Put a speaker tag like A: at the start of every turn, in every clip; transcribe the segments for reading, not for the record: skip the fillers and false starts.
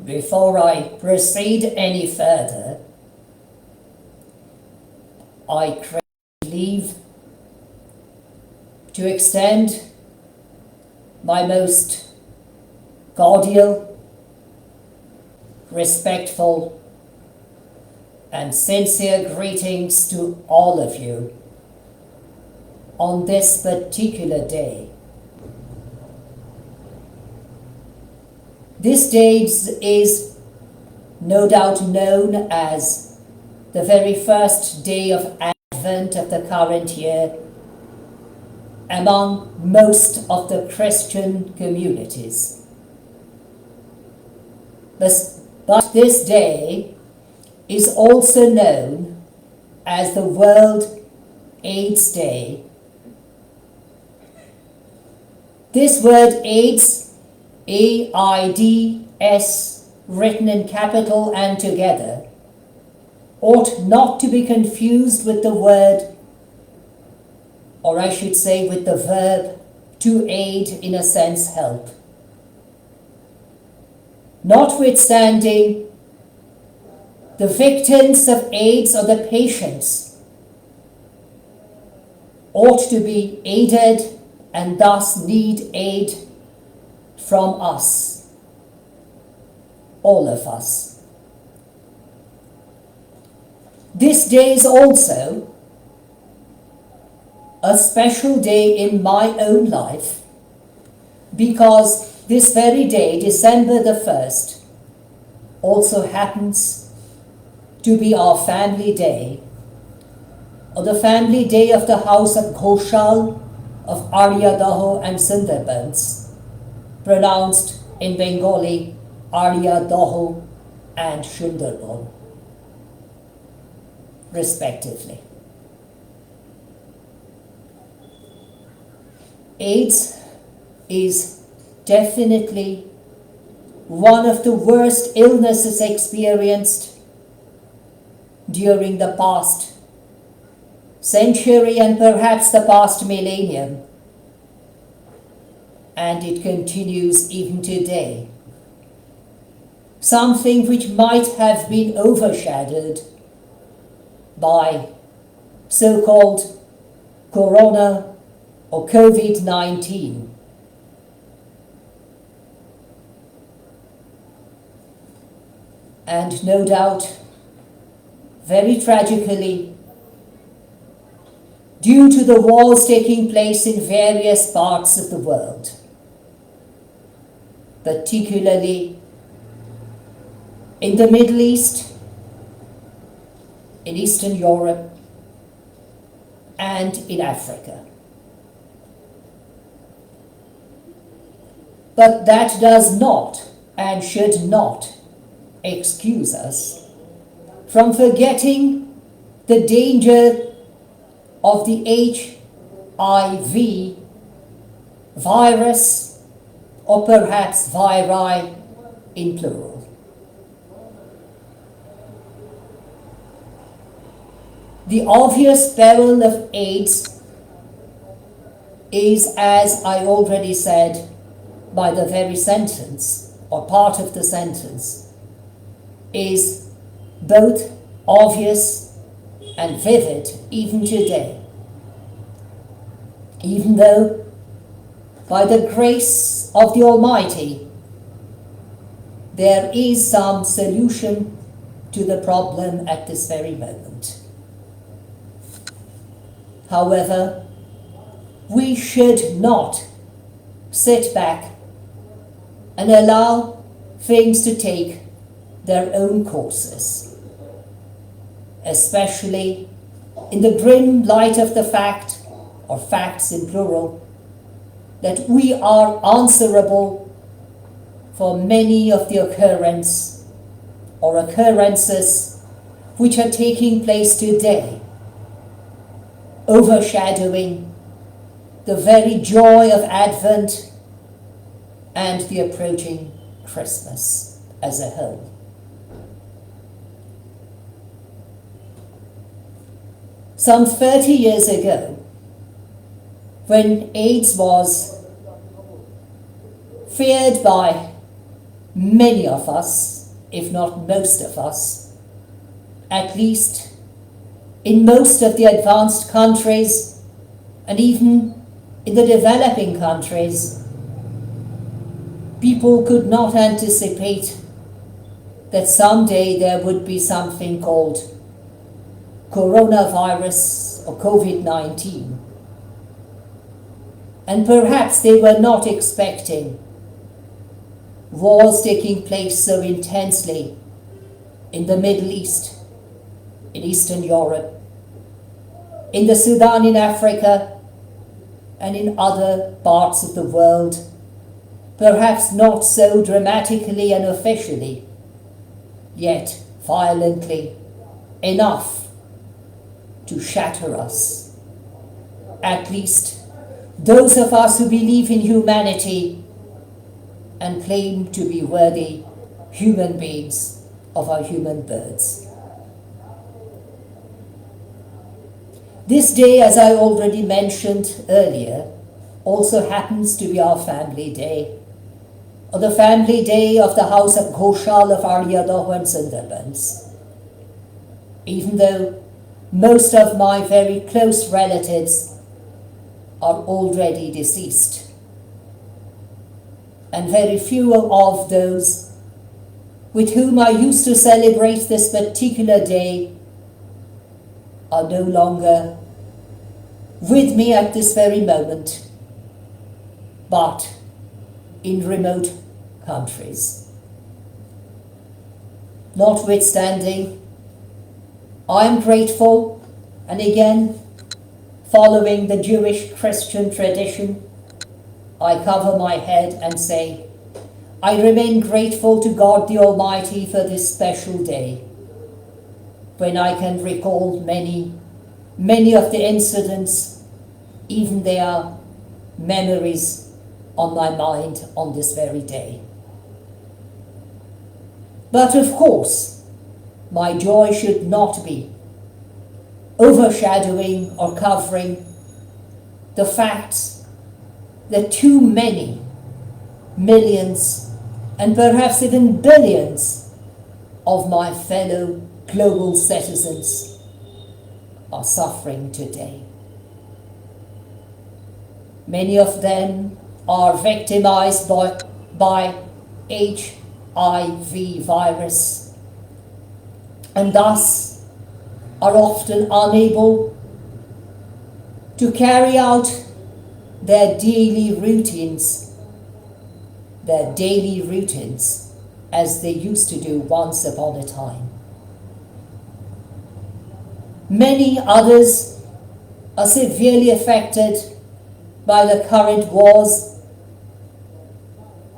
A: Before I proceed any further, I crave leave to extend my most cordial, respectful, and sincere greetings to all of you on this particular day. This day is no doubt known as the very first day of Advent of the current year among most of the Christian communities. But this day is also known as the World AIDS Day. This word AIDS, AIDS, written in capital and together, ought not to be confused with the word, or I should say with the verb, to aid, in a sense, help. Notwithstanding, the victims of AIDS or the patients ought to be aided and thus need aid from us, all of us. This day is also a special day in my own life because this very day, December the 1st, also happens to be our family day, or the family day of the house of Ghoshal of Aryadaho and Sundarbans, pronounced in Bengali Aryadaho and Sundarban, respectively. AIDS is definitely one of the worst illnesses experienced during the past century and perhaps the past millennium, and it continues even today. Something which might have been overshadowed by so-called corona or COVID-19. And no doubt, very tragically, due to the wars taking place in various parts of the world, particularly in the Middle East, in Eastern Europe, and in Africa. But that does not and should not excuse us from forgetting the danger of the HIV virus, or perhaps viri in plural. The obvious peril of AIDS is, as I already said, by the very sentence, or part of the sentence, is both obvious and vivid even today. Even though, by the grace of the Almighty, there is some solution to the problem at this very moment. However, we should not sit back and allow things to take their own courses, especially in the grim light of the fact, or facts in plural, that we are answerable for many of the occurrences which are taking place today, overshadowing the very joy of Advent and the approaching Christmas as a whole. Some 30 years ago, when AIDS was feared by many of us, if not most of us, at least in most of the advanced countries and even in the developing countries, people could not anticipate that someday there would be something called coronavirus or COVID-19. And perhaps they were not expecting wars taking place so intensely in the Middle East, in Eastern Europe, in the Sudan in Africa, and in other parts of the world, perhaps not so dramatically and officially, yet violently enough to shatter us. At least those of us who believe in humanity and claim to be worthy human beings of our human births. This day, as I already mentioned earlier, also happens to be our family day, or the family day of the house of Ghoshal of Aryadaho and Sundarbans. Even though most of my very close relatives are already deceased, and very few of those with whom I used to celebrate this particular day are no longer with me at this very moment, but in remote countries. Notwithstanding, I am grateful, and again, following the Jewish-Christian tradition, I cover my head and say, I remain grateful to God the Almighty for this special day, when I can recall many of the incidents, even their memories on my mind on this very day. But of course, my joy should not be overshadowing or covering the facts that too many millions and perhaps even billions of my fellow global citizens are suffering today. Many of them are victimized by HIV virus and thus are often unable to carry out their daily routines as they used to do once upon a time. Many others are severely affected by the current wars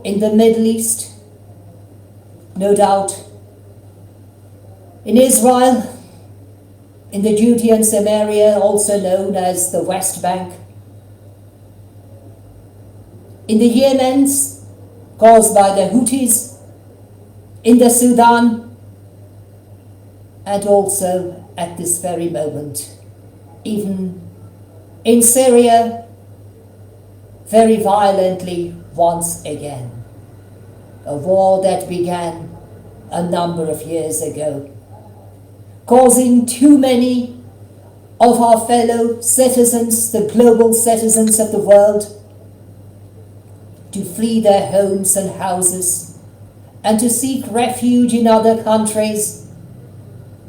A: in the Middle East, no doubt in Israel, in the Judea and Samaria, also known as the West Bank, in the Yemens, caused by the Houthis, in the Sudan, and also at this very moment, even in Syria, very violently once again. A war that began a number of years ago, causing too many of our fellow citizens, the global citizens of the world, to flee their homes and houses and to seek refuge in other countries,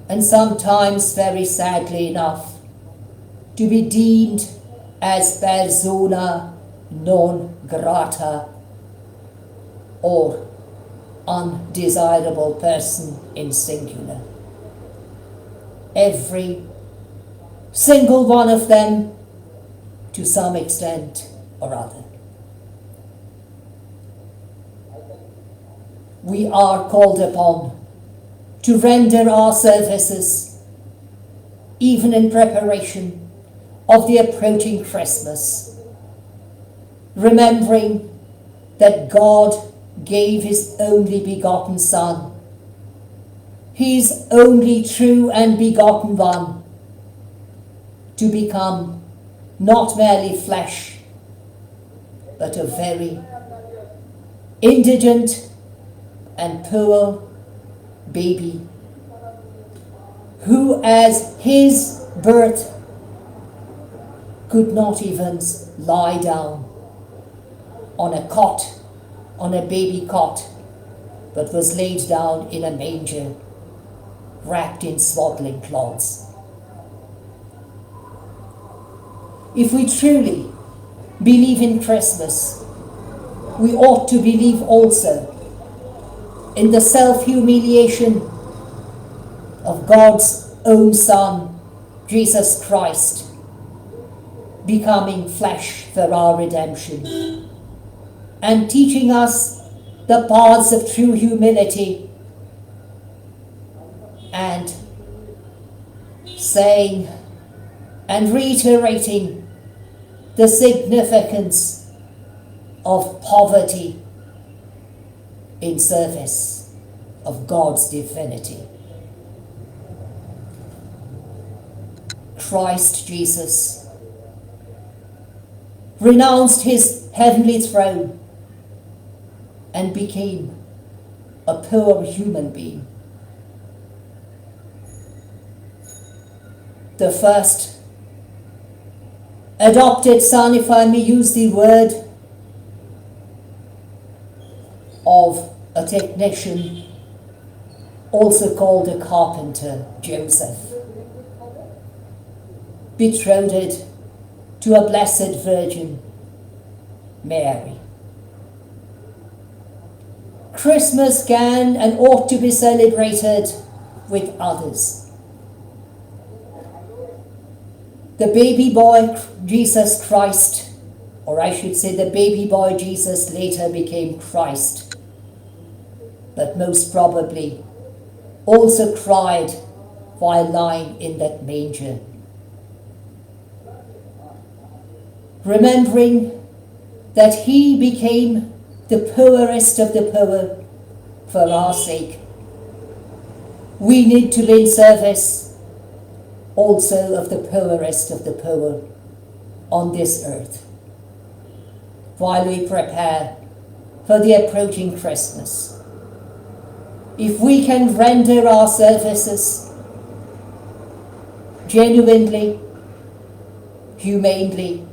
A: and sometimes, very sadly enough, to be deemed as persona non grata, or undesirable person in singular. Every single one of them, to some extent or other. We are called upon to render our services, even in preparation of the approaching Christmas, remembering that God gave His only begotten Son, His only true and begotten one, to become not merely flesh, but a very indigent and poor baby, who as his birth could not even lie down on a cot, on a baby cot, but was laid down in a manger, wrapped in swaddling cloths. If we truly believe in Christmas, we ought to believe also in the self-humiliation of God's own Son, Jesus Christ, becoming flesh for our redemption, and teaching us the paths of true humility, and saying and reiterating the significance of poverty in service of God's divinity. Christ Jesus renounced his heavenly throne and became a poor human being. The first adopted son, if I may use the word, of a technician, also called a carpenter, Joseph, betrothed to a blessed Virgin, Mary. Christmas can and ought to be celebrated with others. The baby boy Jesus Christ, or I should say the baby boy Jesus later became Christ, but most probably also cried while lying in that manger. Remembering that he became the poorest of the poor for our sake, we need to be in service also of the poorest of the poor on this earth, while we prepare for the approaching Christmas. If we can render our services genuinely, humanely,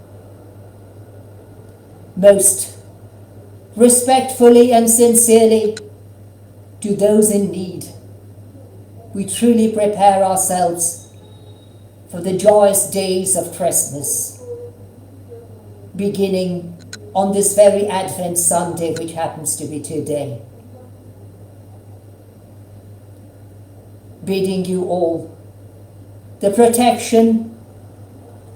A: most respectfully and sincerely to those in need, we truly prepare ourselves for the joyous days of Christmas, beginning on this very Advent Sunday, which happens to be today. Bidding you all the protection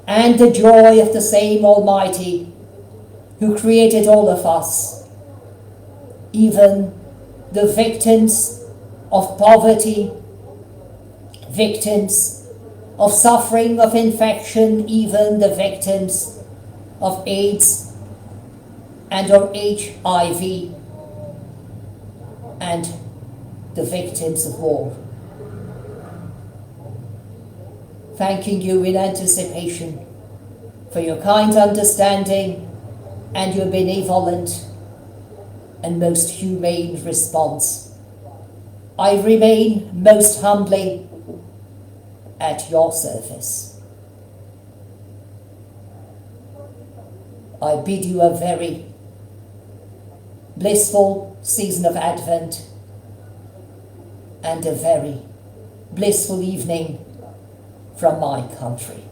A: and the joy of the same Almighty who created all of us, even the victims of poverty, victims of suffering, of infection, even the victims of AIDS and or HIV, and the victims of war. Thanking you in anticipation for your kind understanding and your benevolent and most humane response. I remain most humbly at your service. I bid you a very blissful season of Advent and a very blissful evening from my country.